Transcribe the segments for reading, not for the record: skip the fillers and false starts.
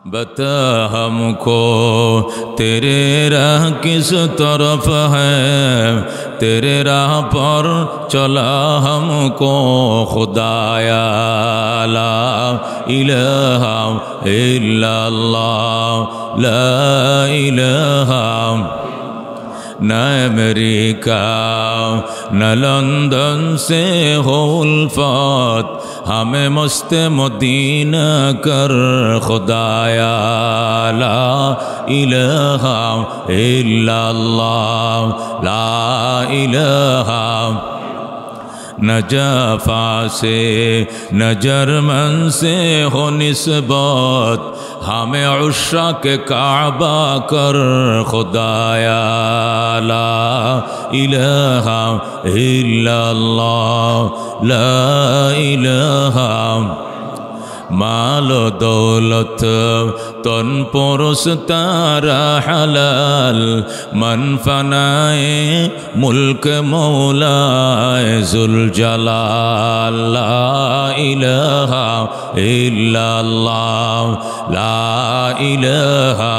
बता हमको तेरे राह किस तरफ है, तेरे राह पर चला हमको खुदाया। ला इलाहा इल्लल्लाह, ला इलाहा न अमेरिका न लंदन से हो उल्फत, हमें मस्त मदीना कर खुदाया। ला इलाहा इल्लल्लाह, ला इलाहा न जाफा से न जर्मन से हो निस्बत, हमें उश्रा के काबा कर खुदाया। ला इलाहा इल्लल्लाह, ला इलाहा मालो दौलत तन पुरुष तारा हलाल, मन फनाए मुल्क मौलाए जुल जलाल। ला इलाहा इल्लल्लाह, ला इलाहा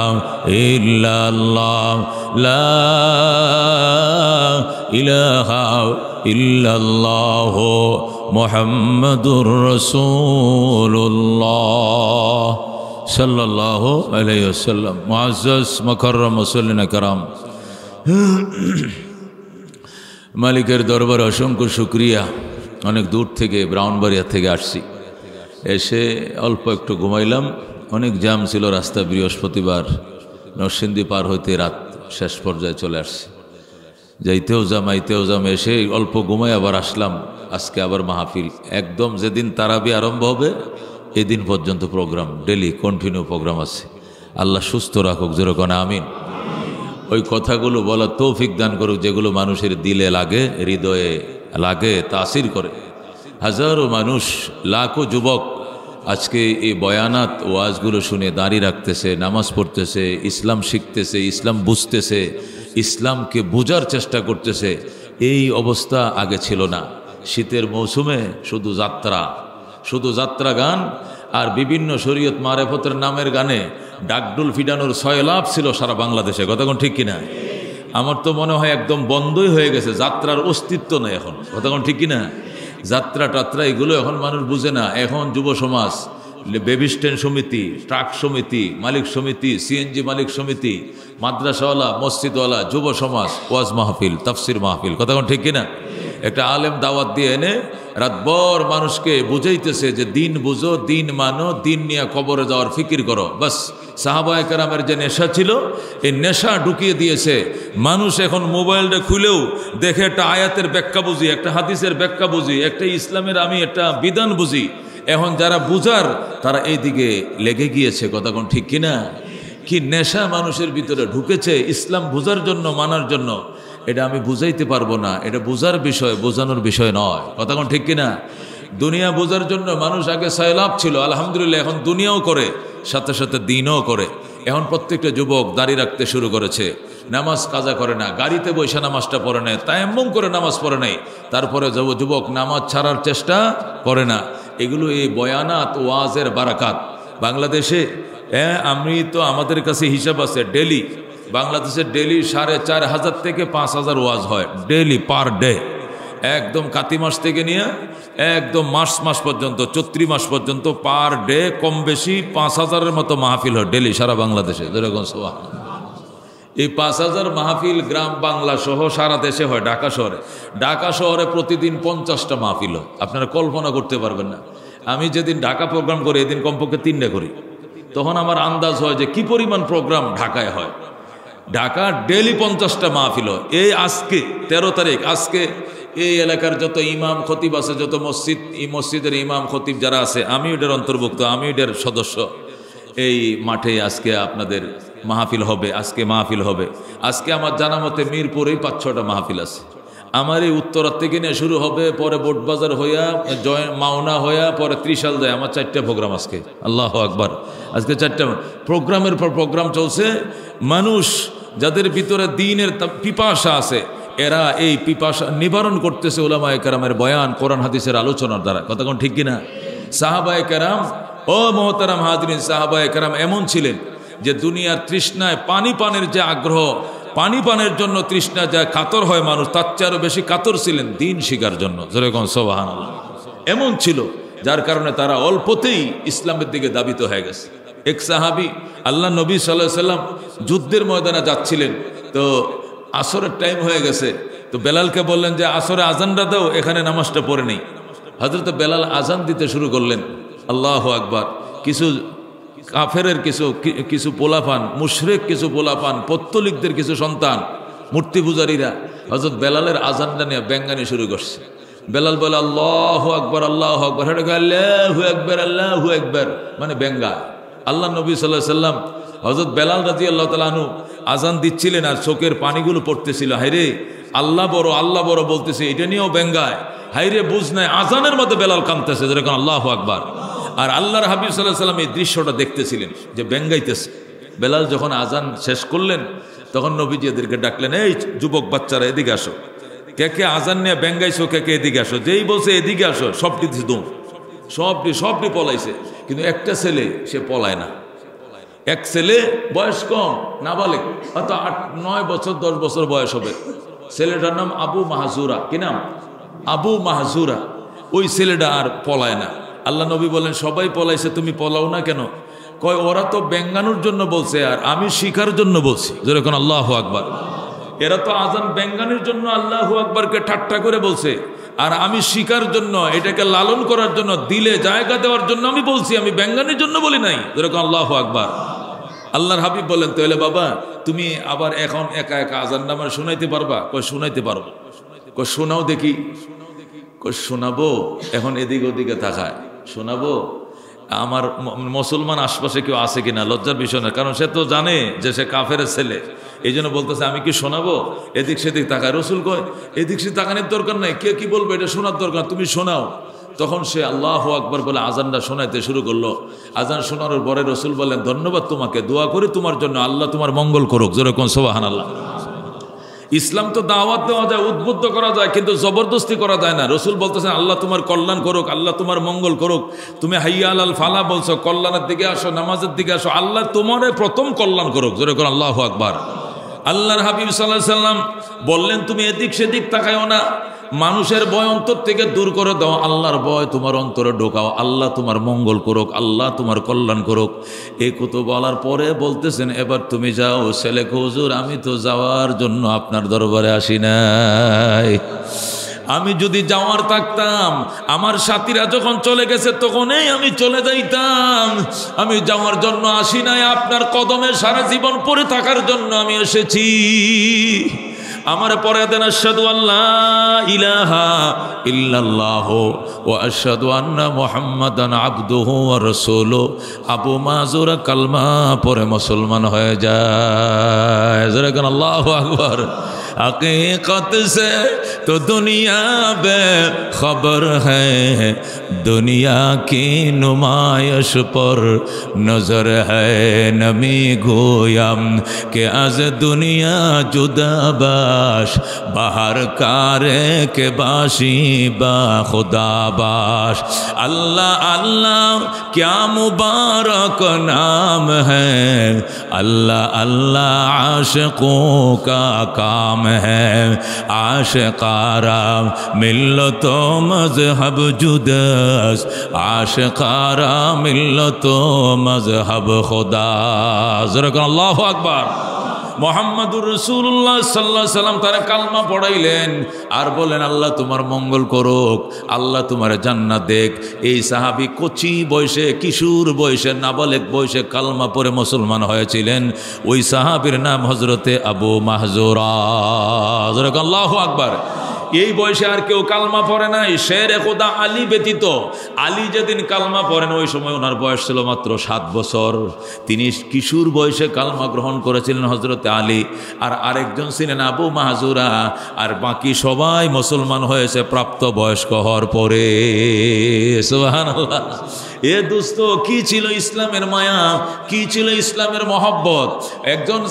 इल्लल्लाह, ला इलाहा इल्लल्लाह मुहम्मदुर रसूलुल्लाह सल्लल्लाहु अलैहि वसल्लम। मुअज़्ज़ज़ मुकर्रम मुसल्लिन कराम, মালিকের দরবারে অসংখ্য শুকরিয়া। অনেক দূর থেকে ব্রাউনবাড়িয়া থেকে আসছি, এসে অল্প একটু ঘুমাইলাম। অনেক জ্যাম ছিল রাস্তা, বৃহস্পতিবার নরসিংদী পার হইতে রাত শেষ পর্যায়ে চলে আসছি। যাইতেও জাম আইতেও জাম, এসে অল্প ঘুমাই আবার আসলাম। আজকে আবার মাহফিল, একদম যেদিন তারাবি আরম্ভ হবে এদিন পর্যন্ত প্রোগ্রাম, ডেলি কন্টিনিউ প্রোগ্রাম আছে। আল্লাহ সুস্থ রাখুক, যেরকম আমিন। ওই কথাগুলো বলার তৌফিক দান করুক যেগুলো মানুষের দিলে লাগে, হৃদয়ে লাগে, তাসির করে। হাজারো মানুষ, লাখো যুবক আজকে এই বয়ানাত ওয়াজগুলো শুনে দাঁড়িয়ে রাখতেছে, নামাজ পড়তেছে, ইসলাম শিখতেছে, ইসলাম বুঝতেছে, ইসলামকে বোঝার চেষ্টা করতেছে। এই অবস্থা আগে ছিল না। শীতের মৌসুমে শুধু যাত্রা গান আর বিভিন্ন শরীয়ত মারেফতের নামের গানে ডাকডুল ফিডানোর সয়লাভ ছিল সারা বাংলাদেশে। কতক্ষণ ঠিক কিনা? আমার তো মনে হয় একদম বন্ধই হয়ে গেছে, যাত্রার অস্তিত্ব নেই এখন। কতক্ষণ ঠিক কিনা? যাত্রা টাত্রা এগুলো এখন মানুষ বুঝে না। এখন যুব সমাজ, বেবি স্ট্যান্ড সমিতি, ট্রাক সমিতি, মালিক সমিতি, সিএনজি মালিক সমিতি, মাদ্রাসাওয়ালা, মসজিদওয়ালা, যুব সমাজ, ওয়াজ মাহফিল, তাফসির মাহফিল। কতক্ষণ ঠিক কিনা? একটা আলেম দাওয়াত দিয়ে এনে রাতভর মানুষকে বুঝাইতেছে যে দিন বুঝো, দিন মানো, দিন নিয়ে কবরে যাওয়ার ফিকির করো। বাস সাহাবায়ে কেরামের যে নেশা ছিল, এই নেশা ঢুকিয়ে দিয়েছে মানুষ। এখন মোবাইলটা খুলেও দেখে একটা আয়াতের ব্যাখ্যা বুঝি, একটা হাদিসের ব্যাখ্যা বুঝি, একটা ইসলামের আমি একটা বিধান বুঝি। এখন যারা বুঝার তারা এইদিকে লেগে গিয়েছে। কতক্ষণ ঠিক কিনা? কি নেশা মানুষের ভিতরে ঢুকেছে ইসলাম বুঝার জন্য, মানার জন্য। এটা আমি বুঝাইতে পারবো না, এটা বুঝার বিষয়, বোঝানোর বিষয় নয়। কতক্ষণ ঠিক কিনা? দুনিয়া বোঝার জন্য মানুষ আগে সয়লাভ ছিল, আলহামদুলিল্লাহ এখন দুনিয়াও করে, সাথে সাথে দিনও করে। এখন প্রত্যেকটা যুবক দাঁড়িয়ে রাখতে শুরু করেছে, নামাজ কাজা করে না, গাড়িতে বসে নামাজটা পড়ে নেয়, তায়াম্মুম করে নামাজ পড়ে নেয়, তারপরে যুবক নামাজ ছাড়ার চেষ্টা করে না। এগুলো এই বয়ানাত ওয়াজের বারাকাত। বাংলাদেশে আমি তো, আমাদের কাছে হিসাব আছে, ডেলি বাংলাদেশে ডেলি 4,500 থেকে 5,000 ওয়াজ হয় ডেলি, পার ডে। একদম কাতি মাস থেকে নিয়ে একদম মাস পর্যন্ত, চৈত্রি মাস পর্যন্ত পার ডে কম বেশি 5,000-এর মতো মাহফিল হয় ডেলি সারা বাংলাদেশে। যেরকম এই 5,000 মাহফিল গ্রাম বাংলা সহ সারা দেশে হয়। ঢাকা শহরে প্রতিদিন 50টা মাহফিল হয়। আপনারা কল্পনা করতে পারবেন না। আমি যেদিন ঢাকা প্রোগ্রাম করি, এদিন কমপক্ষে 3টা করি। তখন আমার আন্দাজ হয় যে কি পরিমাণ প্রোগ্রাম ঢাকায় হয়। ঢাকা ডেলি 50টা মাহফিল হয়। এই আজকে 13 তারিখ, আজকে এই এলাকার যত ইমাম খতিব আছে, যত মসজিদের ইমাম খতিব যারা আছে, আমি এটার অন্তর্ভুক্ত, আমি এটার সদস্য। এই মাঠে আজকে আপনাদের মাহফিল হবে, আজকে আমার জানা মতে মিরপুরেই 5-6টা মাহফিল আছে। আমার এই উত্তরার থেকে নিয়ে শুরু হবে, পরে বোটবাজার হইয়া, মাওনা হইয়া, পরে ত্রিশাল যায়। আমার 4টা প্রোগ্রাম আজকে। আল্লাহু আকবার। আজকে 4টা প্রোগ্রামের পর প্রোগ্রাম চলছে। মানুষ যাদের ভিতরে দ্বীনের পিপাসা আছে, এরা এই পিপাসা নিবারণ করতেছে উলামায়ে কেরামের বয়ান, কোরআন হাদিসের আলোচনার দ্বারা। কতক্ষণ ঠিক কিনা? সাহাবায়ে কেরাম ও মোহতারাম হাজরিন, সাহাবায়ে কেরাম এমন ছিলেন যে দুনিয়ার তৃষ্ণায় পানি পানের যে আগ্রহ, পানি পানের জন্য তৃষ্ণা যা কাতর হয় মানুষ, তার চেয়ে আরো বেশি কাতর ছিলেন দিন শিখার জন্য। যেরকম সুবহানাল্লাহ, এমন ছিল যার কারণে তারা অল্পতেই ইসলামের দিকে দাবিত হয়ে গেছে। এক সাহাবী আল্লাহ নবী সাল্লাল্লাহু আলাইহি সাল্লাম যুদ্ধের ময়দানে যাচ্ছিলেন, তো আসরের টাইম হয়ে গেছে, তো বেলালকে বললেন যে আসরে আজানটা দাও, এখানে নামাজটা পড়ে নেই। হযরত বেলাল আজান দিতে শুরু করলেন। আল্লাহু আকবার। কিছু কাফেরের কিছু পোলাপান, মুশরিক কিছু পোলাপান, পত্তলিকদের কিছু সন্তান, মূর্তি পূজারীরা হযরত বেলালের আজানটা নিয়ে ব্যাঙ্গানি শুরু করছে। বেলাল বলে আল্লাহু আকবার, আল্লাহু আকবার, আল্লাহু আকবার, আল্লাহু আকবার, মানে ব্যঙ্গা। আল্লাহ নবী সাল্লাল্লাহু আলাইহি সাল্লাম হযরত বেলাল রাদিয়াল্লাহু তাআলা আনহু আজান দিচ্ছিলেন আর চোখের পানিগুলো পড়তেছিল। হায়রে আল্লাহ বড়, আল্লাহ বড় বলতেছে, এটা নিয়েও ব্যঙ্গায়। হায়রে বুঝ নাই, আজানের মধ্যে বেলাল কাঁদতেছে, যেরকম আল্লাহু আকবার। আর আল্লাহর হাবিব সাল্লাল্লাহু আলাইহি সাল্লাম এই দৃশ্যটা দেখতেছিলেন যে ব্যঙ্গাইতেছে। বেলাল যখন আজান শেষ করলেন তখন নবীজি এদেরকে ডাকলেন, এই যুবক বাচ্চারা এদিকে আসো, কে কে আজান নিয়ে ব্যঙ্গাইছো, কে কে এদিকে আসো। যেই বলছে এদিকে আসো, সবটি দুম, সবটি পলাইছে, কিন্তু একটা ছেলে সে পলায় না। এক ছেলে বয়স কম, নাবালেগ, হয়তো 8-9 বছর 10 বছর বয়স হবে। ছেলেটার নাম আবু মাহজুরা। কি নাম? আবু মাহজুরা। ওই ছেলেটা আর পলায় না। আল্লাহ নবী বলেন, সবাই পলাইছে, তুমি পলাও না কেন? কয় ওরা তো ব্যঙ্গানোর জন্য বলছে, আর আমি শিখার জন্য বলছি। যেরকম আল্লাহু আকবার। এরা তো আজান ব্যঙ্গানোর জন্য আল্লাহু আকবারকে ঠাট্টা করে বলছে, আর আমি শিখার জন্য, এটাকে লালন করার জন্য, দিলে জায়গা দেওয়ার জন্য আমি বলছি, আমি ব্যঙ্গানোর জন্য বলি নাই। যেরকম আল্লাহু আকবার। আল্লাহর হাবিব বলেন, তাহলে বাবা তুমি আবার এখন একা একা আজান নামাজ শোনাইতে পারবা? কয় শোনাইতে পারবো। কয় শোনাও দেখি। কয় শোনাবো। এখন এদিকে ওদিকে তাকায়, শোনাবো। আমার মুসলমান আশপাশে কেউ আছে কিনা, লজ্জার বিষয় না, কারণ সে তো জানে যে সে কাফের ছেলে, এই জন্য বলতেছে আমি কি শোনাবো? এদিক সেদিক তাকায়। রসুল কয় এদিক সেদিক তাকানোর দরকার নাই, কে কি বলবে এটা শোনার দরকার, তুমি শোনাও। তখন সে আল্লাহু আকবার বলে আজানটা শোনাইতে শুরু করলো। আজান শোনানোর পরে রসুল বললেন, ধন্যবাদ তোমাকে, দোয়া করি তোমার জন্য, আল্লাহ তোমার মঙ্গল করুক। যেরকম সুবহানাল্লাহ। ইসলাম তো দাওয়াত দেওয়া যায়, উদ্বুদ্ধ করা যায়, কিন্তু জবরদস্তি করা যায় না। রসুল বলতেছেন আল্লাহ তোমার কল্যাণ করুক, আল্লাহ তোমার মঙ্গল করুক। তুমি হাইয়া আলাল ফালাহ বলছো, কল্যাণের দিকে আসো, নামাজের দিকে আসো, আল্লাহ তোমার প্রথম কল্যাণ করুক। যেরকম আল্লাহু আকবার। আল্লাহর হাবিব সাল্লাল্লাহু আলাইহি সাল্লাম বললেন, তুমি এদিক সেদিক তাকায়ও না, মানুষের ভয় অন্তর থেকে দূর করে দাও, আল্লাহর ভয় তোমার অন্তরে ঢোকাও, আল্লাহ তোমার মঙ্গল করুক, আল্লাহ তোমার কল্যাণ করুক। এই কত বলার পরে বলতেছেন, এবার তুমি যাও। ছেলে হুজুর, আমি তো যাওয়ার জন্য আপনার দরবারে আসি নাই, আমি যদি যাওয়ার থাকতাম, আমার সাথীরা যখন চলে গেছে তখনই আমি চলে যাইতাম। আমি যাওয়ার জন্য আসি নাই, আপনার কদমে সারা জীবন পড়ে থাকার জন্য আমি এসেছি। আমার পরে দেন আশহাদু আল্লাহ ইলাহা ইল্লাল্লাহ ওয়া আশহাদু আন্না মুহাম্মাদান আবদুহু ওয়া রাসূলুহু। আবু মাহজুরা কালমা পরে মুসলমান হয়ে যায়। যেরকম আল্লাহু আকবার। हकीकत से तो दुनिया बेखबर है, दुनिया की नुमाइश पर नजर है। नमी गोयम के आज दुनिया जुदा बाश, बाहर कारे के बाशी बा खुदा बाश। अल्लाह अल्लाह क्या मुबारक नाम है, अल्लाह अल्लाह आशिकों का काम है। आशिकारा मिल्लतो मजहब जुदस, आशिकारा मिल्लतो मजहब खुदा। ज़रा अल्लाहु अकबर। মোহাম্মদুর রাসূলুল্লাহ সাল্লাল্লাহু আলাইহি সাল্লাম তারা কালমা পড়াইলেন আর বলেন, আল্লাহ তোমার মঙ্গল করুক, আল্লাহ তোমার জান্নাত দেখ। এই সাহাবী কচি বয়সে, কিশোর বয়সে, নাবালেগ বয়সে কালমা পড়ে মুসলমান হয়েছিলেন। ওই সাহাবীর নাম হযরতে আবু মাহজুরা। আল্লাহু আকবার। এই বয়সে আর কেউ কালমা পড়ে নাই, শেরে খোদা আলী ব্যতীত। আলী যেদিন কালমা পড়েন ওই সময় ওনার বয়স ছিল মাত্র 7 বছর। তিনি কিশোর বয়সে কালমা গ্রহণ করেছিলেন হযরতে আলী। আর আরেকজন ছিলেন আবু মাহজুরা। আর বাকি সবাই মুসলমান হয়েছে প্রাপ্ত বয়স্ক হওয়ার পরে। সুবহানাল্লাহ। এ দোস্ত, কি ছিল ইসলামের মায়া, কি ছিল ইসলামের মহব্বত। একজন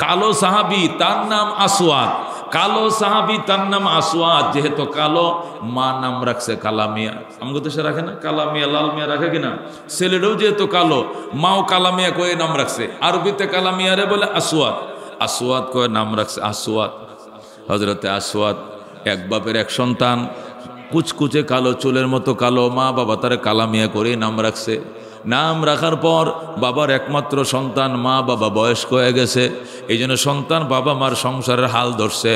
কালো সাহাবী, তার নাম আসওয়াদ। কালো সাহাবি, তার নাম আসওয়াদ। যেহেতু কালো, মা নাম রাখছে কালামিয়া। আমাকে দেশে রাখে না কালামিয়া, লাল মিয়া রাখে কিনা? ছেলেটাও যেহেতু কালো, মাও কালামিয়া কয়ে নাম রাখছে। আরবিতে কালামিয়ারে বলে আসওয়াদ, আসওয়াদ কয়ে নাম রাখছে আসওয়াদ। হযরতে আসওয়াদ এক বাপের এক সন্তান, কুচকুচে কালো, চুলের মতো কালো। মা বাবা তারে কালামিয়া করে নাম রাখছে। নাম রাখার পর বাবার একমাত্র সন্তান, মা বাবা বয়স্ক হয়ে গেছে। এই জন্য সন্তান বাবা মার সংসারের হাল ধরছে।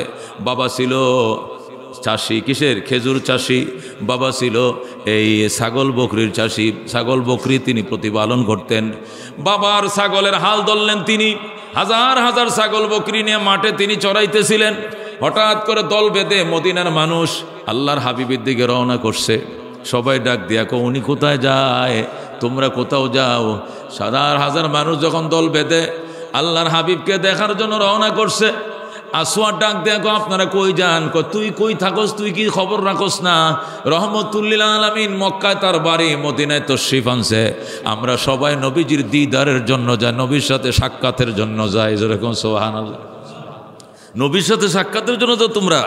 বাবা ছিল চাষি, কিসের? খেজুর চাষি। বাবা ছিল এই ছাগল বকরির চাষি, ছাগল বকরি তিনি প্রতিপালন করতেন। বাবার ছাগলের হাল ধরলেন তিনি। হাজার হাজার ছাগল বকরি নিয়ে মাঠে তিনি চড়াইতেছিলেন। হঠাৎ করে দল বেঁধে মদিনার মানুষ আল্লাহর হাবিবের দিকে রওনা করছে। সবাই ডাক দিয়া কো, উনি কোথায় যায়? তোমরা কোথাও যাও? হাজার হাজার মানুষ যখন দল বেঁধে আল্লাহর হাবিবকে দেখার জন্য রওনা করছে, আসওয়াদ ডাক দেয়া কো, আপনারা কই যান? তুই কই থাকস? তুই কি খবর রাখস না? রহমতুল্লিল আলামিন মক্কায় তার বাড়ি, মদিনায় তশরিফ আনছে। আমরা সবাই নবীজির দিদারের জন্য যাই, নবীর সাথে সাক্ষাতের জন্য যাই। যেরকম সুবহানাল্লাহ, নবীর সাথে সাক্ষাতের জন্য তো তোমরা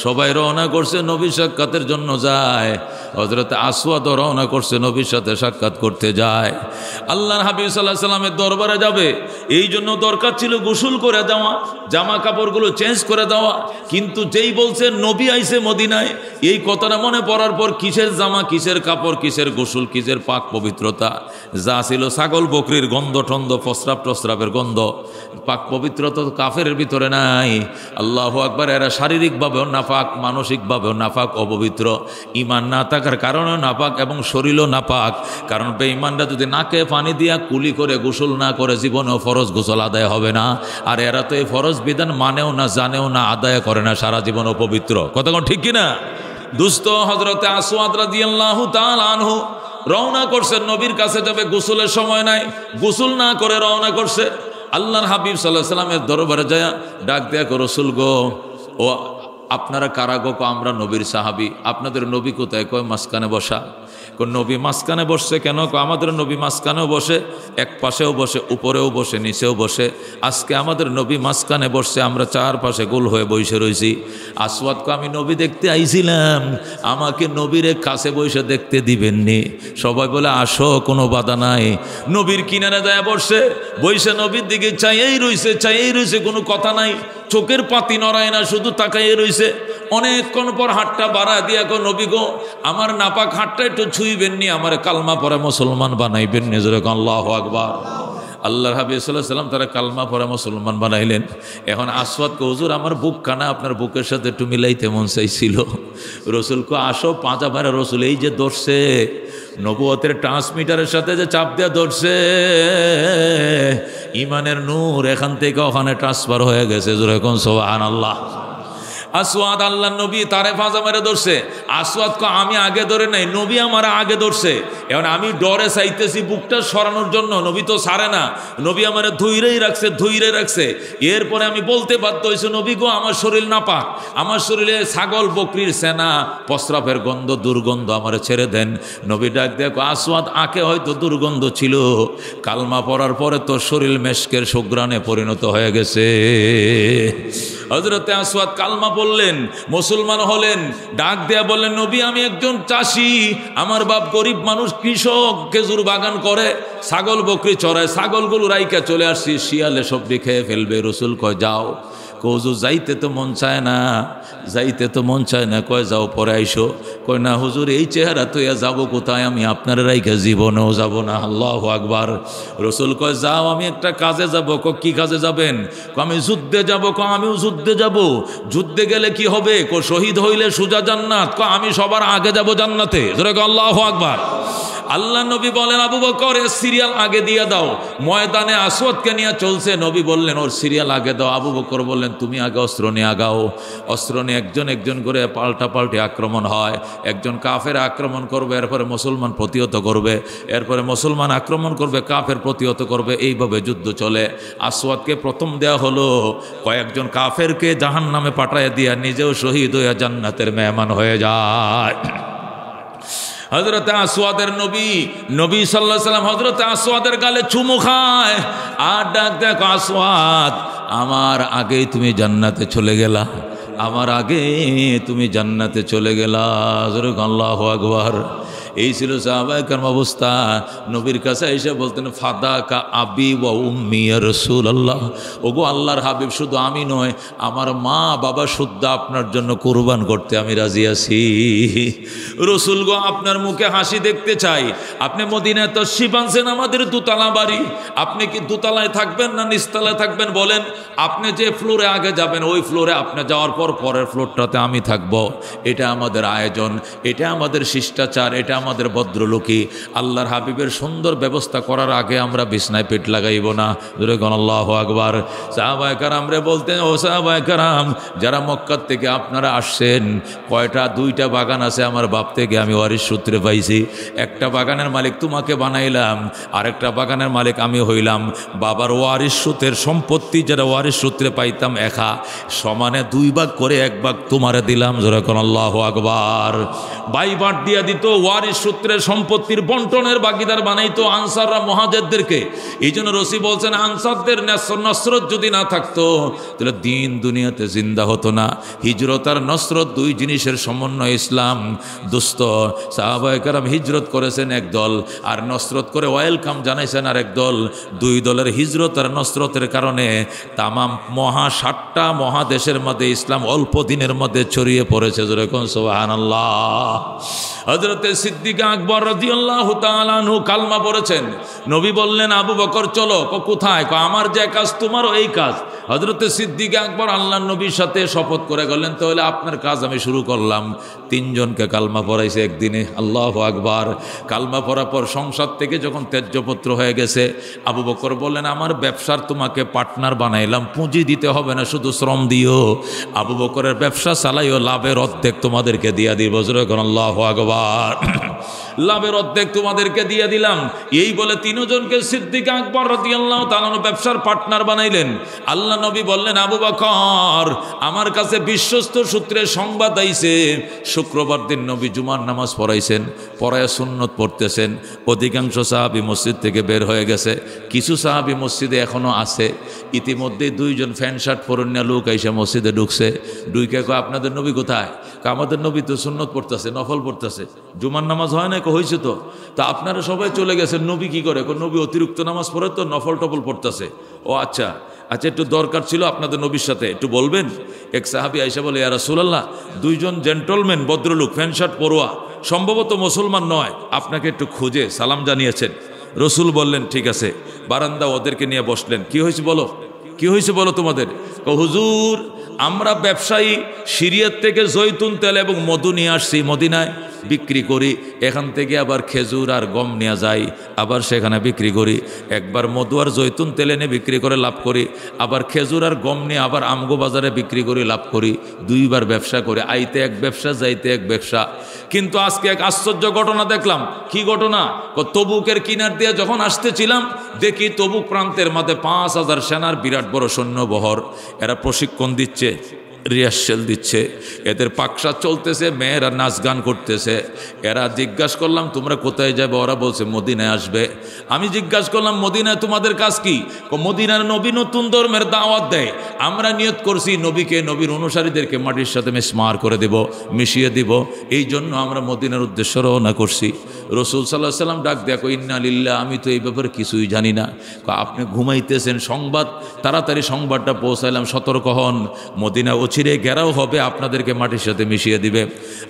সবাই রওনা করছে, নবীর সাক্ষাতের জন্য যায়। হযরত আসওয়াদও রওনা করছে, নবীর সাথে সাক্ষাৎ করতে যায়। আল্লাহর হাবিব সাল্লাল্লাহু আলাইহি সাল্লামের দরবারে যাবে, এই জন্য দরকার ছিল গোসল করে দেওয়া, জামা কাপড়গুলো চেঞ্জ করে দেওয়া। কিন্তু যেই বলছে নবী আইছে মদিনায়, এই কথাটা মনে পড়ার পর কিসের জামা, কিসের কাপড়, কিসের গোসল, কিসের পাক পবিত্রতা? যা ছিল ছাগল বকরির গন্ধ টন্ধ, প্রস্রাব টস্রাবের গন্ধ। পাক পবিত্রতা তো কাফেরের ভিতরে নাই। আল্লাহু আকবার। এরা শারীরিকভাবেও নাপাক, মানসিকভাবেও নাপাক, অপবিত্র। ইমান না থাকার কারণেও নাপাক এবং শরীরও নাপাক। কারণ বেঈমানরা যদি নাকে পানি দিয়া কুলি করে গোসল না করে, জীবনেও ফরজ গোসল আদায় হবে না। আর এরা তো এই ফরজ বিধান মানেও না, জানেও না, আদায় করে না, সারা জীবন অপবিত্র। কথা কোন ঠিক কিনা? দুস্থ হযরতে আসওয়াদ রাদিয়াল্লাহু তাআলা আনহু রওনা করছে, নবীর কাছে যাবে। গোসলের সময় নাই, গোসল না করে রওনা করছে। আল্লাহর হাবিব সাল্লাল্লাহু আলাইহি সাল্লামের দরবারে যায় ডাক দেয়া কো, রাসূল গো, ও আপনারা কারা গো? আমরা নবীর সাহাবী। আপনাদের নবী কোথায়? কয় মাঝখানে বসা। নবী মাঝখানে বসছে কেন? আমাদের নবী মাঝখানেও বসে, এক পাশেও বসে, উপরেও বসে, নিচেও বসে। আজকে আমাদের নবী মাঝখানে বসছে, আমরা চারপাশে গোল হয়ে বসে রয়েছি। আসওয়াদকে আমি নবী দেখতে আইছিলাম, আমাকে নবীর কাছে বসে দেখতে দিবেননি? সবাই বলে আসো, কোনো বাধা নাই। নবীর কিনারে যায় বসে, বসে নবীর দিকে চাইয়েই রইছে, কোনো কথা নাই। চোখের পাতি নড়ায় না, শুধু তাকাইয়ে রইছে। অনেকক্ষণ পর হাতটা বাড়া দিয়া গো, নবী গো, আমার নাপাক হাতটা একটু ছুঁইবেননি, আমার কালমা পরে মুসলমান বানাইবেন। যেরকম আল্লাহু আকবার। আল্লাহর হাবিব সাল্লাল্লাহু আলাইহি সাল্লাম তারা কালমা পরে মুসলমান বানাইলেন। এখন আসওয়াদকে, হুজুর আমার বুক কানা, আপনার বুকের সাথে একটু মিলাইতে মন চাইছিল। রসুলকে আসো, পাঁচা মারা। রসুল এই যে ধরছে, নবুয়তের ট্রান্সমিটারের সাথে যে চাপ দেওয়া ধরছে, ইমানের নূর এখান থেকে ওখানে ট্রান্সফার হয়ে গেছে। যেরকম সুবহানাল্লাহ। আসওয়াদ আল্লাহ নবী তারে ফাঁজা মেরে ধরছে। আসওয়াদকে আমি আগে ধরে নাই, নবী আমার আগে ধরছে। এখন আমি ডরে চাইতেছি বুকটা সরানোর জন্য, নবী তো ছাড়ে না। নবী আমার ধৈর্যই রাখছে। এরপরে আমি বলতে বাধ্য হয়েছি, নবী গো, আমার শরীর নাপাক, আমার শরীরে ছাগল বকরির সেনা, প্রস্রাবের গন্ধ, দুর্গন্ধ, আমার ছেড়ে দেন। নবী ডাক দেখো, আসওয়াদ আঁকে হয়তো দুর্গন্ধ ছিল, কালমা পড়ার পরে তো শরীর মেশকের সুঘ্রাণে পরিণত হয়ে গেছে। হযরতে আসওয়াদ কালমা বললেন, মুসলমান হলেন। ডাক দেয়া বললেন, নবী আমি একজন চাষি, আমার বাপ গরিব মানুষ, কৃষক, খেজুর বাগান করে, ছাগল বকরি চড়ায়, ছাগলগুলো রাইকা চলে আসছি, শিয়ালে সবজি খেয়ে ফেলবে। রসুল কয় যাও। হুজুর যাইতে তো মন চায় না। কয় যাও, পরে আইসো। কয় না হুজুর, এই চেহারা তো যাবো কোথায়? আমি আপনার রাইখা জীবনেও যাব না। আল্লাহু আকবার। রসুল কয় যাও, আমি একটা কাজে যাব। কি কাজে যাবেন? আমি যুদ্ধে যাব। আমিও যুদ্ধে যাব। যুদ্ধে গেলে কি হবে? শহীদ হইলে সুজা জান্নাত। আমি সবার আগে যাব জান্নাতে। আল্লাহু আকবার। আল্লাহ নবী বলেন, আবু বকর এর সিরিয়াল আগে দিয়ে দাও। ময়দানে আসওয়াদকে নিয়ে চলছে, নবী বললেন ওর সিরিয়াল আগে দাও। আবু বকর বললেন, তুমি আগে অস্ত্র নিয়ে আগাও। অস্ত্র নিয়ে একজন করে পাল্টাপাল্টি আক্রমণ হয়। একজন কাফের আক্রমণ করবে, এরপরে মুসলমান প্রতিহত করবে, এরপরে মুসলমান আক্রমণ করবে, কাফের প্রতিহত করবে, এইভাবে যুদ্ধ চলে। আসওয়াদকে প্রথম দেয়া হলো, কয়েকজন কাফেরকে জাহান্নামে পাঠায় দিয়া নিজেও শহীদ হয়ে জান্নাতের মেহমান হয়ে যায়। হযরতে আসওয়াদের নবী সাল্লাল্লাহু আলাইহি সাল্লাম হযরতে আসওয়াদের গালে চুমু খায় আর ডাক দেখো, আসওয়াদ আমার আগেই তুমি জান্নাতে চলে গেলা, আমার আগে তুমি জান্নাতে চলে গেলা। আল্লাহু আকবার। এই ছিল সাহাবায়ে কেরাম অবস্থা। নবীর কাছে এসে বলতেন ফাদাকা আবি ওয়া উম্মি ইয়া রাসূলুল্লাহ, ওগো আল্লাহর হাবিব, শুধু আমি নয়, আমার মা বাবা শুদ্ধ আপনার জন্য কুরবান করতে আমি রাজি আছি। রসুল গো, আপনার মুখে হাসি দেখতে চাই। আপনি মদিনায় তশরিফ আনছেন, আমাদের দোতলা বাড়ি, আপনি কি দোতলায় থাকবেন না নিচতলায় থাকবেন বলেন? আপনি যে ফ্লোরে আগে যাবেন ওই ফ্লোরে আপনি যাওয়ার পর পরের ফ্লোরটাতে আমি থাকব। এটা আমাদের আয়োজন, এটা আমাদের শিষ্টাচার, এটা আমাদের ভদ্রলোকী। আল্লাহর হাবিবের সুন্দর ব্যবস্থা করার আগে আমরা বিছনায় পেট লাগাইব না। আল্লাহু আকবার। সাহাবায়ে কেরাম রে বলতেন, ও সাহাবায়ে কেরাম, যারা মক্কা থেকে আপনারা আসছেন, কয়টা? 2টা বাগান আছে আমার বাপ থেকে আমি ওয়ারিশ সূত্রে পাইছি। একটা বাগানের মালিক তোমাকে বানাইলাম, আরেকটা বাগানের মালিক আমি হইলাম। বাবার ওয়ারিশ সূত্রের সম্পত্তি যেটা ওয়ারিশ সূত্রে পাইতাম একা, সমানে 2 ভাগ করে 1 ভাগ তোমারে দিলাম। যেরকম আল্লাহু আকবার। ভাই বাট দিয়া দিত, ওয়ারিশ সূত্রের সম্পত্তির বন্টনের ভাগীদার বানাইতো আনসাররা মুহাজিরদেরকে। এই জন্য রসি বলছেন, আনসারদের নসরত যদি না থাকতো তাহলে দিন দুনিয়াতে জিন্দা হতো না। হিজরত আর নসরত 2 জিনিসের সমন্বয় ইসলাম। দোস্ত, সাহাবায়ে কেরাম হিজরত করেছেন এক দল, আর নসরত করে ওয়েলকাম জানাইছেন আর এক দল। 2 দলের হিজরত আর নসরতের কারণে তামাম 7টা মহাদেশের মধ্যে ইসলাম অল্প দিনের মধ্যে ছড়িয়ে পড়েছে। যেরকম সুবহানাল্লাহ। হযরতে সিদ্দিক আকবর রাদিয়াল্লাহু তাআলা আনহু কালমা পড়েছেন। নবী বললেন, আবু বকর চলো। কোথায়? আমার যে কাজ তোমারও এই কাজ। হযরতে সিদ্দিক আকবর আল্লাহর নবীর সাথে শপথ করে গেলেন, তাহলে আপনার কাজ আমি শুরু করলাম। 3 জনকে কালমা পড়াইছে একদিনে। আল্লাহু আকবার। কালমা পড়ার পর সংসার থেকে যখন ত্যাজ্যপত্র হয়ে গেছে, আবু বকর বললেন, আমার ব্যবসার তোমাকে পার্টনার বানাইলাম, পুঁজি দিতে হবে না, শুধু শ্রম দিও। আবু বকরের ব্যবসা চালাইও, লাভের অর্ধেক তোমাদেরকে দিয়া দিব। আল্লাহু আকবার। লাভের অর্ধেক তোমাদেরকে দিয়ে দিলাম। এই বলে 3 জনকে সিদ্দিক আকবর রাদিয়াল্লাহু তাআলা ব্যবসার পার্টনার বানাইলেন। আল্লাহ নবী বললেন, আবু বকর, আমার কাছে বিশ্বস্ত সূত্রে সংবাদ আইছে, শুক্রবার দিন নবী জুমার নামাজ পড়াইছেন, পড়ায় সুন্নত পড়তেছেন। অধিকাংশ সাহাবী মসজিদ থেকে বের হয়ে গেছে, কিছু সাহাবী মসজিদে এখনো আছে। ইতিমধ্যে 2 জন প্যান্ট শার্ট পরনিয়া লোক এসে মসজিদে ঢুকছে। ঢুকে কয়, আপনাদের নবী কোথায়? আমাদের নবী তো সুন্নত পড়তেছে, নফল পড়তেছে, জুমার নামাজ হয় না। হয়েছে তো, তা আপনারা সবাই চলে গেছেন, নবী কি করে? নবী অতিরিক্ত নামাজ পড়ে তো, নফল টফল পড়তেছে। ও আচ্ছা, একটু দরকার ছিল আপনাদের নবীর সাথে, একটু বলবেন? এক সাহাবী আয়েশা বলে, ইয়া রাসূলুল্লাহ, 2 জন জেন্টলম্যান ভদ্রলোক প্যান্ট শার্ট পরোয়া, সম্ভবত মুসলমান নয়, আপনাকে একটু খুঁজে সালাম জানিয়েছেন। রসুল বললেন, ঠিক আছে। বারান্দা ওদেরকে নিয়ে বসলেন। কি হয়েছে বলো, কি হয়েছে বলো তোমাদের? হুজুর, আমরা ব্যবসায়ী, সিরিয়ার থেকে জৈতুন তেল এবং মধু নিয়ে আসছি, মদিনায় বিক্রি করি। এখান থেকে আবার খেজুর আর গম নিয়ে যাই, আবার সেখানে বিক্রি করি। একবার মধু আর জৈতুন তেল এনে বিক্রি করে লাভ করি, আবার খেজুর আর গম নিয়ে আবার আমগো বাজারে বিক্রি করে লাভ করি। 2 বার ব্যবসা করে, আইতে এক ব্যবসা, যাইতে এক ব্যবসা। কিন্তু আজকে এক আশ্চর্য ঘটনা দেখলাম। কি ঘটনা? তবুকের কিনার দিয়ে যখন আসতেছিলাম, দেখি তবুক প্রান্তের মাঝে 5000 সেনার বিরাট বড় সৈন্যবহর। এরা প্রশিক্ষণ দিচ্ছে, রিহার্সেল দিচ্ছে, এদের পাকশা চলতেছে, মেয়েরা নাচ গান করতেছে। এরা জিজ্ঞাসা করলাম, তোমরা কোথায় যাবে? ওরা বলছে মদিনায় আসবে। আমি জিজ্ঞাসা করলাম, মদিনায় তোমাদের কাজ কি? মদিনার নবী নতুন ধর্মের দাওয়াত দেয়, আমরা নিয়ত করছি নবীকে, নবীর অনুসারীদেরকে মাটির সাথে মিসমার করে দেব, মিশিয়ে দিব। এই জন্য আমরা মদিনার উদ্দেশ্য রওনা করছি। রসুল সাল্লাল্লাহু আলাইহি ওয়াসাল্লাম ডাক দেখো, ইন্না লিল্লাহ, আমি তো এই ব্যাপারে কিছুই জানি না। আপনি ঘুমাইতেছেন, সংবাদ তাড়াতাড়ি সংবাদটা পৌঁছাইলাম, সতর্ক হন, মদিনা চিরে ঘেরাও হবে, আপনাদেরকে মাটির সাথে মিশিয়ে দিবে।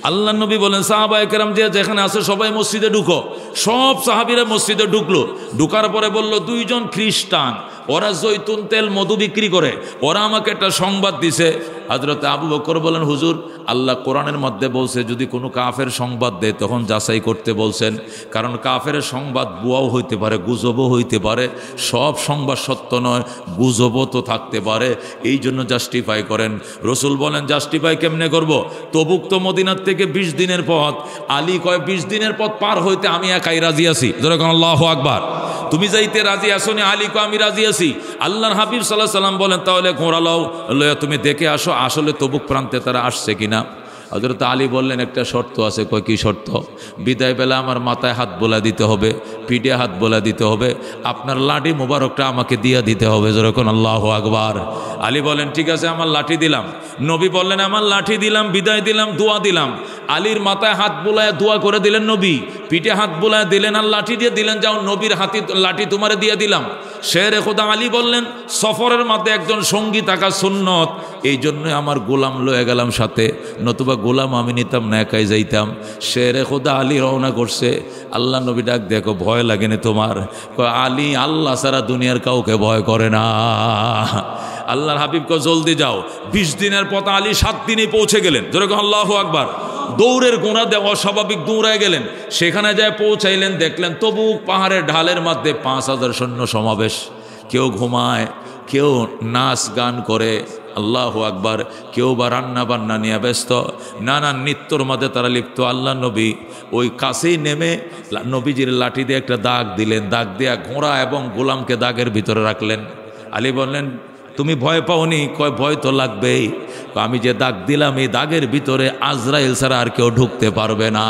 আল্লাহ নবী বলেন, সাহাবায়ে কেরাম যে যেখানে আছে সবাই মসজিদে ঢুকো। সব সাহাবীরা মসজিদে ঢুকলো। ঢুকার পরে বলল, 2 জন খ্রিস্টান, ওরা জৈতুন তেল মধু বিক্রি করে, ওরা আমাকে একটা সংবাদ দিছে। হযরত আবু বকর বলেন, হুজুর, আল্লাহ কোরআনের মধ্যে বলছে যদি কোনো কাফের সংবাদ দেয় তখন যাচাই করতে বলছেন, কারণ কাফের সংবাদ বুয়াও হইতে পারে, গুজবও হইতে পারে, সব সংবাদ সত্য নয়, গুজবও তো থাকতে পারে, এই জন্য জাস্টিফাই করেন। রসুল বলেন, জাস্টিফাই কেমনে করব? তবুক তো মদিনার থেকে 20 দিনের পথ। আলী কয়, 20 দিনের পথ পার হইতে আমি একাই রাজি আছি। যেরকম আল্লাহু আকবার। তুমি যাইতে রাজি আসো নি? আলী কয়, আমি রাজি আছি। আল্লাহর হাবিব সাল্লাল্লাহু আলাইহি সাল্লাম বলেন, তাহলে ঘোড়া লও, লইয়া তুমি দেখে আসো আসলে তবুক প্রান্তে তারা আসছে কিনা। হযরত আলী বললেন, একটা শর্ত আছে। কয়, কি শর্ত? বিদায় বেলা আমার মাথায় হাত বোলা দিতে হবে, পিঠে হাত বোলা দিতে হবে, আপনার লাঠি মোবারকটা আমাকে দিয়ে দিতে হবে। যেরকম আল্লাহু আকবার। আলী বলেন ঠিক আছে, আমার লাঠি দিলাম। নবী বললেন আমার লাঠি দিলাম, বিদায় দিলাম, দোয়া দিলাম। আলীর মাথায় হাত বোলায় দোয়া করে দিলেন নবী, পিঠে হাত বোলায় দিলেন আর লাঠি দিয়ে দিলেন, যাও নবীর লাঠি তোমারে দিয়ে দিলাম। শেরে খোদা আলী বললেন সফরের মাঝে একজন সঙ্গী থাকা সুন্নত, এই জন্য আমার গোলাম লয়ে গেলাম সাথে, নতুবা গোলাম আমি নিতাম না, একাই যাইতাম। শেরে খোদা আলী রওনা করছে। আল্লাহ নবী ডাক দেখো ভয় লাগেনি তোমার? আলী আল্লাহ সারা দুনিয়ার কাউকে ভয় করে না। আল্লাহর হাবিবকে জলদি যাও। 20 দিনের পথ আলী 7 দিনে পৌঁছে গেলেন। যেরকম আল্লাহু আকবার। দৌড়ের গোড়া দেওয়া অস্বাভাবিক দৌড়ায় গেলেন। সেখানে যায় পৌঁছাইলেন, দেখলেন তবুক পাহাড়ের ঢালের মধ্যে 5000 সৈন্য সমাবেশ। কেউ ঘুমায়, কেউ নাচ গান করে, আল্লাহু আকবার, কেউ বা রান্না বান্না নিয়ে ব্যস্ত, নানান নৃত্যর মধ্যে তারা লিপ্ত। আল্লাহ নবী ওই কাছেই নেমে নবীজির লাঠি দিয়ে একটা দাগ দিলেন, দাগ দিয়া ঘোড়া এবং গোলামকে দাগের ভিতরে রাখলেন। আলী বললেন তুমি ভয় পাওনি? কয় ভয় তো লাগবেই। আমি যে দাগ দিলাম এই দাগের ভিতরে আজরাইল ছাড়া আর কেউ ঢুকতে পারবে না।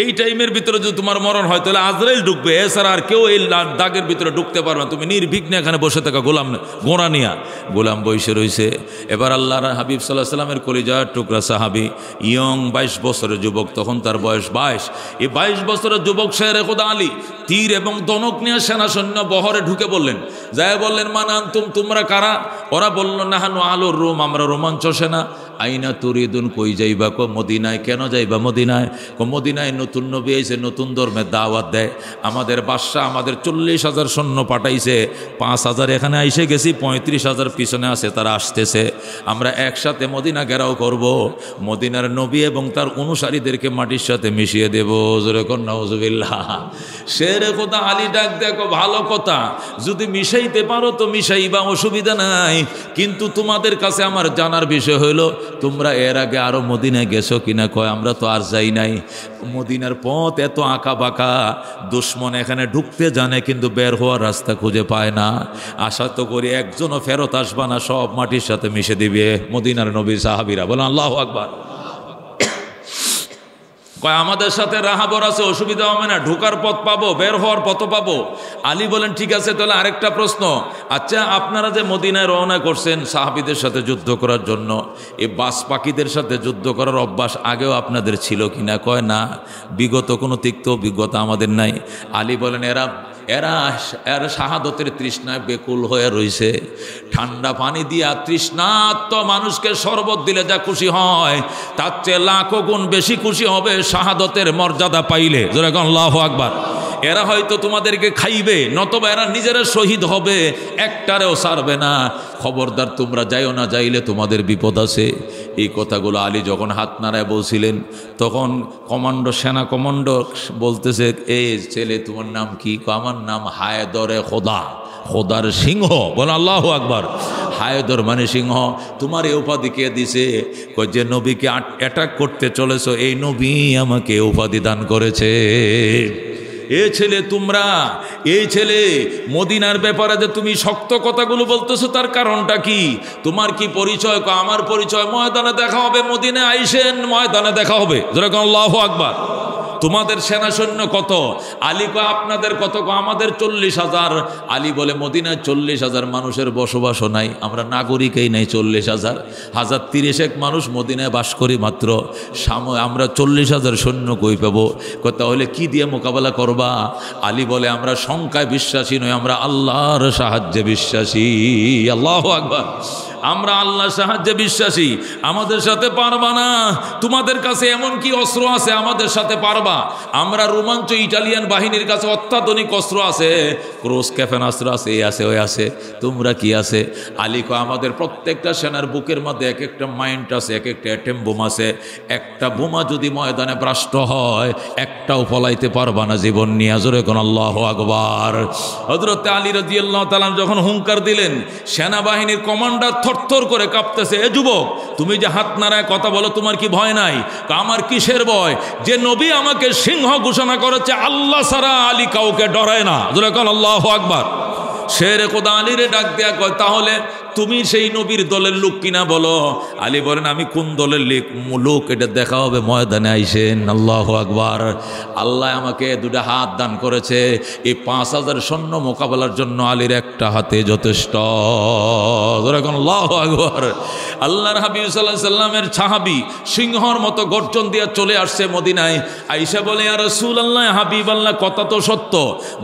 এই টাইমের ভিতরে যদি তোমার মরণ হয় তাহলে আজরাইল ঢুকবে, এছাড়া আর কেউ এই দাগের ভিতরে ঢুকতে পারবে না। তুমি নির্বিঘ্নে এখানে বসে থাকা। গোলাম গোড়া নিয়া গোলাম বসে রয়েছে। এবার আল্লাহর হাবিব সাল্লাল্লাহু আলাইহি সাল্লামের কলিজার টুকরা সাহাবি, ইয়ং 22 বছরের যুবক, তখন তার বয়স 22। এই 22 বছরের যুবক শেরে খোদা আলী তীর এবং দনক নিয়ে সেনা সৈন্য বহরে ঢুকে বললেন। যায় বললেন মান আনতুম, তোমরা কারা? ওরা বলল নাহানু আলুর রোম, আমরা রোমাঞ্চ সেনা। আইনা তুরিদুন, কই যাইবা? কো মদিনায়। কেন যাইবা মদিনায়? কো মদিনায় নতুন নবী আইছে, নতুন ধর্মের দাওয়াত দেয়। আমাদের বাদশা আমাদের 40,000 সৈন্য পাঠাইছে, 5,000 এখানে আইসে গেছি, 35,000 পিছনে আছে, তারা আসতেছে। আমরা একসাথে মদিনা ঘেরাও করব, মদিনার নবী এবং তার অনুসারীদেরকে মাটির সাথে মিশিয়ে দেব। যেরকম নাউজুবিল্লাহ। শেরে খোদা আলী ডাক দেখো ভালো কথা, যদি মিশাইতে পারো তো মিশাইবা, অসুবিধা নাই। কিন্তু তোমাদের কাছে আমার জানার বিষয় হইল তোমরা এর আগে আরো মদিনায় গেছো কিনা? কয় আমরা তো আর যাই নাই। মদিনার পথ এত আঁকা বাঁকা, দুশ্মন এখানে ঢুকতে জানে কিন্তু বের হওয়ার রাস্তা খুঁজে পায় না। আশা তো করি একজনও ফেরত আসবা না, সব মাটির সাথে মিশে দিবে মদিনার নবী সাহাবীরা। বলেন আল্লাহু আকবার। কয় আমাদের সাথে রাহাবর আছে, অসুবিধা হবে না, ঢোকার পথ পাবো, বের হওয়ার পথ পাবো। আলী বলেন ঠিক আছে, তাহলে আরেকটা প্রশ্ন, আচ্ছা আপনারা যে মদিনায় রওনা করছেন সাহাবীদের সাথে যুদ্ধ করার জন্য, এই বাস পাখিদের সাথে যুদ্ধ করার অভ্যাস আগেও আপনাদের ছিল কিনা? কয় না, বিগত কোনো তিক্ত অভিজ্ঞতা আমাদের নাই। আলী বলেন এরা শাহাদতের তৃষ্ণায় বেকুল হয়ে রইছে। ঠান্ডা পানি দিয়া তৃষ্ণার্ত মানুষকে শরবত দিলে যা খুশি হয়, তার চেয়ে লাখো গুণ বেশি খুশি হবে শাহাদতের মর্যাদা পাইলে। যেরকম আল্লাহু আকবার। এরা হয়তো তোমাদেরকে খাইবে, নতবা এরা নিজেরা শহীদ হবে, একটারেও ছাড়বে না। খবরদার তোমরা যাইও না, যাইলে তোমাদের বিপদ আছে। এই কথাগুলো আলী যখন হাত নাড়ায় বলছিলেন, তখন সেনা কমান্ডো বলতেছে এই ছেলে তোমার নাম কি? আমার নাম হায়দরে খোদা, খোদার সিংহ। বল আল্লাহু আকবার। হায়দর মানে সিংহ। তোমার এই উপাধি কে দিছে? যে নবীকে অ্যাটাক করতে চলেছো, এই নবী আমাকে উপাধি দান করেছে। এ ছেলে তোমরা, এই ছেলে মদিনার ব্যাপারে যে তুমি শক্ত কথাগুলো বলতেছো তার কারণটা কি? তোমার কি পরিচয়? আমার পরিচয় ময়দানে দেখা হবে, মদিনায় আইসেন, ময়দানে দেখা হবে। যেরকম আল্লাহু আকবার। তোমাদের সেনা সৈন্য কত? আলী কয় আপনাদের কত? আমাদের 40,000। আলী বলে মদিনায় 40,000 মানুষের বসবাসও নাই, আমরা নাগরিকই নাই। 40,000 1,030 মানুষ মদিনায় বাস করি মাত্র, আমরা 40,000 সৈন্য কই পাবো? তাহলে কি দিয়ে মোকাবেলা করবা? আলী বলে আমরা সংখ্যায় বিশ্বাসী নই, আমরা আল্লাহর সাহায্যে বিশ্বাসী। আল্লাহু আকবার। আমরা আল্লাহর সাহায্যে বিশ্বাসী। আমাদের সাথে পারবা না। তোমাদের কাছে এমন কি অস্ত্র আছে আমাদের সাথে পারবা? আমরা রোমাঞ্চ ইটালিয়ান বাহিনীর কাছে অত্যাধুনিক অস্ত্র আছে, ক্রস ক্ষেপণাস্ত্র আছে, এই আছে ওই আছে, তোমরা কি আছে? আলী কয় আমাদের প্রত্যেকটা সেনার বুকের মধ্যে এক একটা মাইন্ড আছে, এক একটা অ্যাটম বোম আছে। একটা বোমা যদি ময়দানে ব্রাস্ট হয়, একটাও ফলাইতে পারবা না জীবন নিয়ে। জোরে কোন আল্লাহু আকবার। হযরত আলী রাদিয়াল্লাহু তাআলা যখন হুঙ্কার দিলেন, সেনাবাহিনীর কমান্ডার থরথর করে কাঁপতেছে। এ যুবক, তুমি যে হাত নাড়ায় কথা বলো, তোমার কি ভয় নাই? আমার কিসের ভয়? যে নবী আমাকে সিংহ ঘোষণা করেছে, আল্লাহ ছাড়া আলী কাউকে ডরায় না। যেরকম আল্লাহু আকবার। শেরে খোদা আলীরে ডাক দেয়া কয় তাহলে তুমি সেই নবীর দলের লোক কিনা বলো। আলী বলেন আমি কোন দলের লোক এটা দেখা হবে ময়দানে আইসেন। আল্লাহু আকবার। আল্লাহ আমাকে দুটা হাত দান করেছে, এই 5000 সৈন্য মোকাবেলার জন্য আলীর একটা হাতে যথেষ্ট। আল্লাহু আকবার। আল্লাহর হাবিব সাল্লাল্লাহু আলাইহি সাল্লামের সাহাবী সিংহর মতো গর্জন দিয়ে চলে আসছে মদিনায়। আয়েশা বলে ইয়া রাসূলুল্লাহ, হাবিবাল্লাহ, কথা তো সত্য,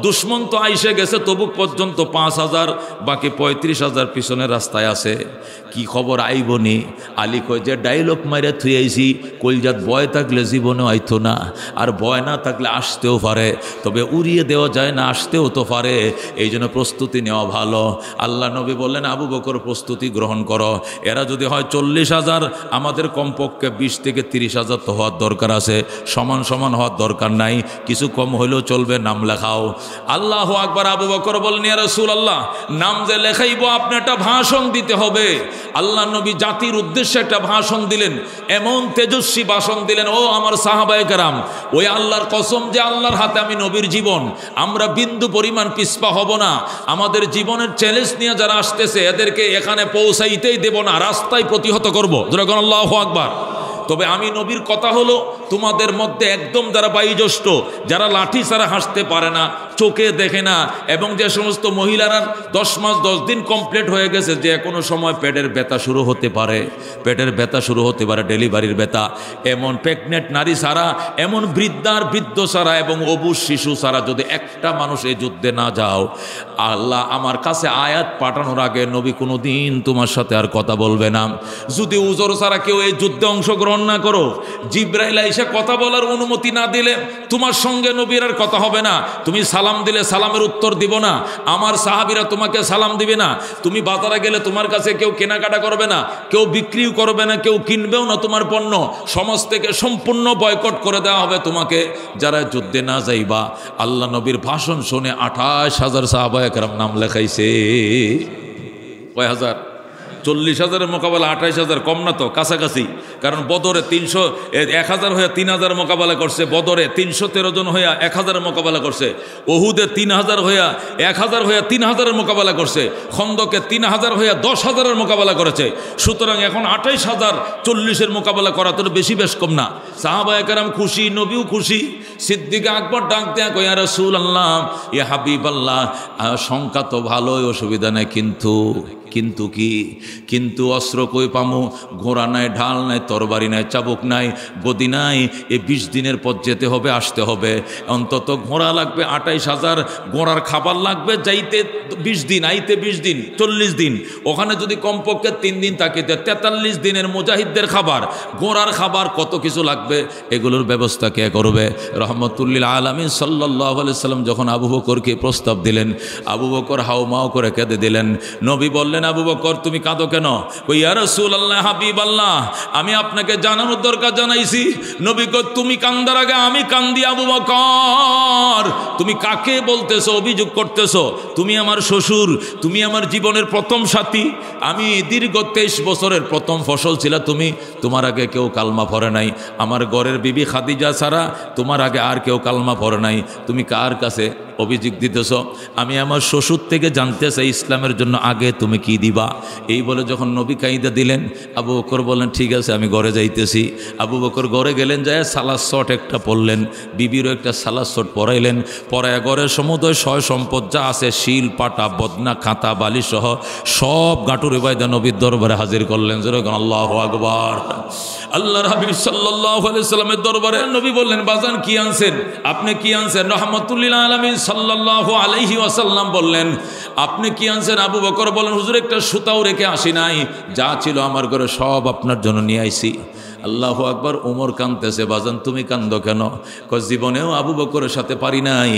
দুশমন তো আইসে গেছে তবুক পর্যন্ত 5000, বাকি 35,000 পিছনের রাস্তায় আছে, কি খবর আইবনি? আলী কয় যে ডায়লগ মাইরে থুই আইছি, কলজাত ভয় থাকলে জীবনেও আইতো না, আর ভয় না থাকলে আসতেও পারে, তবে উড়িয়ে দেওয়া যায় না, আসতেও তো পারে, এই জন্য প্রস্তুতি নেওয়া ভালো। আল্লাহ নবী বললেন আবু বকর প্রস্তুতি গ্রহণ করো, এরা যদি হয় 40,000, আমাদের কমপক্ষে 20 থেকে 30,000 তো হওয়ার দরকার আছে, সমান সমান হওয়ার দরকার নাই, কিছু কম হইলেও চলবে, নাম লেখাও। আল্লাহু আকবার। আবু বকর বললেন ইয়া রাসূলুল্লাহ, নাম যে লেখাইবো আপনি একটা ভাষণ দিতে হবে। আল্লাহ নবী জাতির উদ্দেশ্যে একটা ভাষণ দিলেন, এমন তেজস্বী ভাষণ দিলেন, ও আমার সাহাবায়ে কেরাম, ওই আল্লাহর কসম যে আল্লাহর হাতে আমি নবীর জীবন, আমরা বিন্দু পরিমাণ পিছপা হব না, আমাদের জীবনের চ্যালেঞ্জ নিয়ে যারা আসতেছে এদেরকে এখানে পৌঁছাইতেই দেব না, রাস্তায় প্রতিহত করবো। যেরকম আল্লাহু আকবার। তবে আমি নবীর কথা হলো, তোমাদের মধ্যে একদম যারা বয়োজ্যেষ্ঠ, যারা লাঠি ছাড়া হাসতে পারে না, চোখে দেখে না, এবং যে সমস্ত মহিলারা 10 মাস 10 দিন কমপ্লিট হয়ে গেছে, যে কোনো সময় পেটের ব্যথা শুরু হতে পারে, পেটের ব্যথা শুরু হতে পারে, ডেলিভারির ব্যথা, এমন প্রেগনেন্ট নারী ছাড়া, এমন বৃদ্ধ ছাড়া এবং অবুজ শিশু ছাড়া যদি একটা মানুষ এই যুদ্ধে না যাও, আল্লাহ আমার কাছে আয়াত পাঠানোর আগে নবী কোনো দিন তোমার সাথে আর কথা বলবে না। যদি উজর ছাড়া কেউ এই যুদ্ধে অংশগ্রহণ না করো, জিব্রাইল আইসা কথা বলার অনুমতি না দিলে তোমার সঙ্গে নবীর আর কথা হবে না। তুমি সালাম দিলে সালামের উত্তর দিব না, আমার সাহাবীরা তোমাকে সালাম দিবে না। তুমি বাজারে গেলে তোমার কাছে কেউ কেনাকাটা করবে না, কেউ বিক্রিও করবে না, কেউ কিনবেও না তোমার পণ্য, সমাজ থেকে সম্পূর্ণ বয়কট করে দেওয়া হবে তোমাকে, যারা যুদ্ধে না যাইবা। আল্লাহ নবীর ভাষণ শুনে 28,000 সাহাবায়ে কেরাম নাম লেখাইছে। কয় হাজার? 40,000-এর মোকাবেলা 28,000, কম না তো, কাছাকাছি। কারণ বদরে 1000 হয়ে 3000 মোকাবেলা করছে, বদরে 313 জন হইয়া 1000-এর মোকাবেলা করছে, ওহুদে 3000 হইয়া 1000 হইয়া 3000-এর মোকাবেলা করছে, খন্দকে 3000 হইয়া 10,000-এর মোকাবেলা করেছে। সুতরাং এখন 28,000 40-এর মোকাবেলা করা তো বেশি, বেশ কম না। সাহাবায়ে কেরাম খুশি, নবীও খুশি। সিদ্দিক আকবর ডাক দেয়া কয় ইয়া রাসূলুল্লাহ, ইয়া হাবিবাল্লাহ, সংখ্যা তো ভালোই, অসুবিধা নেই, কিন্তু কি? কিন্তু অস্ত্র কই পামু? ঘোড়া নাই, ঢাল নাই, তরবারি নাই, চাবুক নাই, গদি নাই। এই 20 দিনের পথ যেতে হবে, আসতে হবে, অন্তত ঘোড়া লাগবে 28,000, ঘোড়ার খাবার লাগবে যাইতে 20 দিন, আইতে 20 দিন, 40 দিন। ওখানে যদি কমপক্ষে 3 দিন থাকিতে 43 দিনের মুজাহিদদের খাবার, ঘোড়ার খাবার, কত কিছু লাগবে, এগুলোর ব্যবস্থা কে করবে? রহমতুল্লিল আলামিন সাল্লাল্লাহু আলাইহি সাল্লাম যখন আবু বকরকে প্রস্তাব দিলেন, আবু বকর হাউমাউ করে কেঁদে দিলেন। নবী বললেন আবু বকর তুমি কাঁদো কেন? ইয়া রাসূলুল্লাহ, হাবিবাল্লাহ, আমি আপনাকে জানানোর দরকার জানাইছি। নবী কয় তুমি কান্দার আগে আমি কান্দি। আবু বকর, তুমি কাকে বলতেছো, অভিযোগ করতেছো? তুমি আমার শ্বশুর, তুমি আমার জীবনের প্রথম সাথী, আমি দীর্ঘ 23 বছরের প্রথম ফসল ছিল তুমি, তোমার আগে কেউ কালমা পড়ে নাই, আমার ঘরের বিবি খাদিজা ছাড়া তোমার আগে আর কেউ কালমা পড়ে নাই, তুমি কার কাছে অভিযোগ দিতেছ? আমি আমার শ্বশুর থেকে জানতে চাই ইসলামের জন্য আগে তুমি কি দিবা? এই বলে যখন নবী কাইদা দিলেন, আবু বকর বললেন ঠিক আছে আমি ঘরে যাইতেছি। আবু বকর ঘরে গেলেন, যায় সালাদ শট একটা পড়লেন, বিবিরও একটা সালাদ শট পরাইলেন, পরায় ঘরের সমুদয় সয় সম্পদ যা আছে, শিল পাটা বদনা খাতা বালি সহ সব গাঁটুরে বাইদা নবীর দরবারে হাজির করলেন। যেরকম আল্লাহু আকবার। আল্লাহর হাবিব সাল্লাল্লাহু আলাইহি সাল্লামের দরবারে নবী বললেন বাজান কি আনছেন? আপনি কি আনছেন? রাহমাতুল্লিল আলামিন সাল্লাল্লাহু আলাইহি ওয়াসাল্লাম বললেন আপনি কি আনছেন? আবু বকর বলেন হুজুর একটা সুতাও রেখে আসি নাই, যা ছিল আমার ঘরে সব আপনার জন্য নিয়ে আইছি। আল্লাহু আকবার। ওমর কাঁদতেছে, বাজান তুমি কান্দো কেন? জীবনেও আবু বকরের সাথে পারি নাই,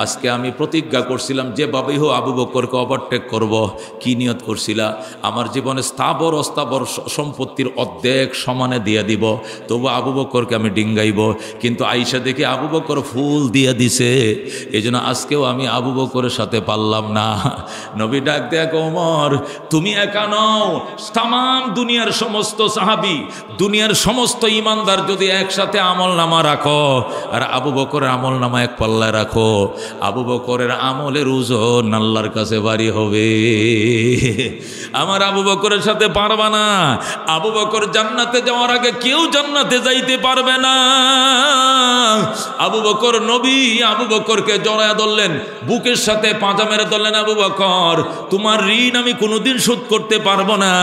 আজকে আমি প্রতিজ্ঞা করছিলাম যেভাবেই হোক আবু বকরকে ওভারটেক করব। কি নিয়ত করছিলা? আমার জীবনে স্থাবর অস্থাবর সম্পত্তির অর্ধেক সমানে দিয়ে দিব, তবু আবু বকরকে আমি ডিঙ্গাইব। কিন্তু আয়েশা দেখে আবু বকর ফুল দিয়ে দিছে, এই জন্য আজকেও আমি আবু বকরের সাথে পারলাম না। নবী ডাক দেয়া, ওমর তুমি একা নও, তাম দুনিয়ার সমস্ত সাহাবী, দুনিয়ার সমস্ত ঈমানদার যদি একসাথে আমলনামা রাখো আর আবু বকরের আমলনামা এক পাল্লায় রাখো, আবু বকরের আমলের ওজন আল্লাহর কাছে ভারী হবে। আমার আবু বকরের সাথে পারবা না। আবু বকর জান্নাতে যাওয়ার আগে কেউ জান্নাতে যাইতে পারবে না। আবু বকর নবী আবু বকরকে জড়ায়া ধরলেন, বুকের সাথে পাঁজা মেরে ধরলেন, আবু বকর তোমার ঋণ আমি কোনোদিন শোধ করতে পারবো না।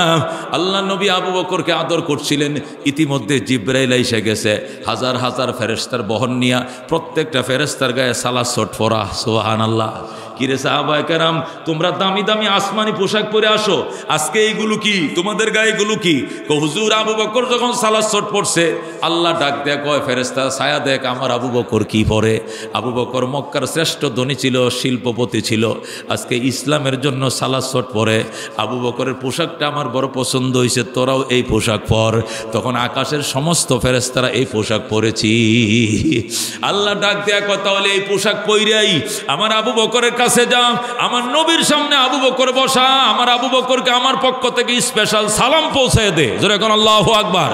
আল্লাহ নবী আবু বকরকে আদর করছিলেন। ইতিমধ্যে জিব্রাইল এসে গেছে হাজার হাজার ফেরেশতার বহন নিয়া, প্রত্যেকটা ফেরেশতার গায়ে সালাত শট পরা। সুবহানাল্লাহ। কিরে সাহাবায়ে কেরাম, তোমরা দামি দামি আসমানি পোশাক পরে আসো, আজকে এইগুলো কি, তোমাদের গায়ে এগুলো কি? হুজুর আবু বকর যখন সালাত শট পড়ছে, আল্লাহ ডাক দেয়া কয় ফেরেশতা ছায়া দেখ আমার আবু বকর কি পরে। আবু বকর মক্কার শ্রেষ্ঠ ধনী ছিল, শিল্পপতি ছিল, আজকে ইসলামের জন্য সালাত শট পরে। আবু বকরের পোশাকটা আমার বড় পছন্দ হয়েছে, তোরাও এই পোশাক পর। তখন আকাশের সমস্ত ফেরেশতারা এই পোশাক পরেছি। আল্লাহ ডাক দেয়া কয় তাহলে এই পোশাক পইরাই আমার আবু বকরের কাছে যা, আমার নবীর সামনে আবু বকর বসা, আমার আবু বকরকে আমার পক্ষ থেকে স্পেশাল সালাম পৌঁছে দে। জোরে কোন আল্লাহু আকবার।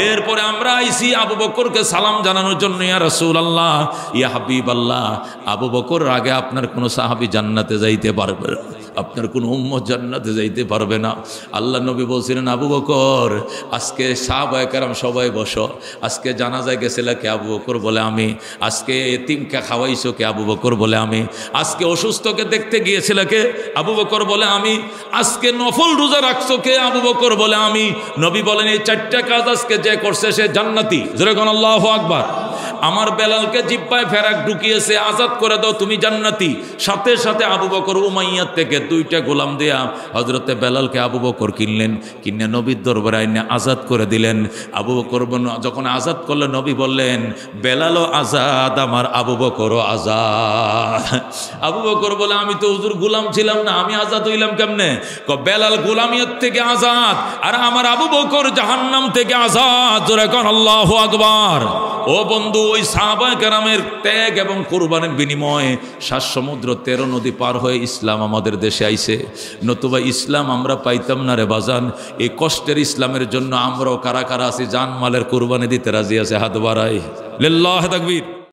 এরপরে আমরা আইসি আবু বকরকে সালাম জানানোর জন্য। ইয়া রাসূলুল্লাহ, ইয়া হাবিবাল্লাহ, আবু বকর আগে আপনার কোনো সাহাবী জান্নাতে যাইতে পারবে না, আপনার কোনো উম্মত জান্নাতে যাইতে পারবে না। আল্লাহ নবী বলছিলেন আবু বকর আজকে সাহাবায়ে কেরাম সবাই বসো, আজকে জানাজায় গেছিল কে? আবু বকর বলে আমি। আজকে এতিমকে খাওয়াইছো কে? আবু বকর বলে আমি। আজকে অসুস্থকে দেখতে গিয়েছিল কে? আবু বকর বলে আমি। আজকে নফল রোজা রাখছো কে? আবু বকর বলে আমি। নবী বলেন এই চারটা কাজ আজকে যে করছে সে জান্নাতি। জোরে কোন আল্লাহু আকবার। আমার বেলালকে জিব্বায় ফেরাক ঢুকিয়েছে, আজাদ করে দাও তুমি জান্নাতি। সাথে সাথে আবু বকর উমাইয়ার থেকে 2টা গোলাম দেয়া হযরতে বেলালকে আবু বকর কিনলেন, কিনে নবীর দরবারে আইনে আজাদ করে দিলেন। আবু বকর যখন আজাদ করলেন, নবী বললেন বেলালও আজাদ, আমার আবু বকরও আজাদ। আবু বকর বলে আমি তো হুজুর গোলাম ছিলাম না, আমি আজাদ হইলাম কেমনে? বেলাল গোলামিয়ত থেকে আজাদ, আর আমার আবু বকর জাহান্নাম থেকে আজাদ। জোরে কোন আল্লাহু আকবার। ও বন্ধু, ওই সাহাবায়ে কেরামের ত্যাগ এবং কুরবানির বিনিময়ে 7 সমুদ্র 13 নদী পার হয়ে ইসলাম আমাদের দেশে আইছে। নতুবা ইসলাম আমরা পাইতাম না রে বাজান। এই কষ্টের ইসলামের জন্য আমরাও কারা কারা আছি জানমালের কুরবানি দিতে রাজি আছে? হাত বাড়াই। লিল্লাহি তাকবীর।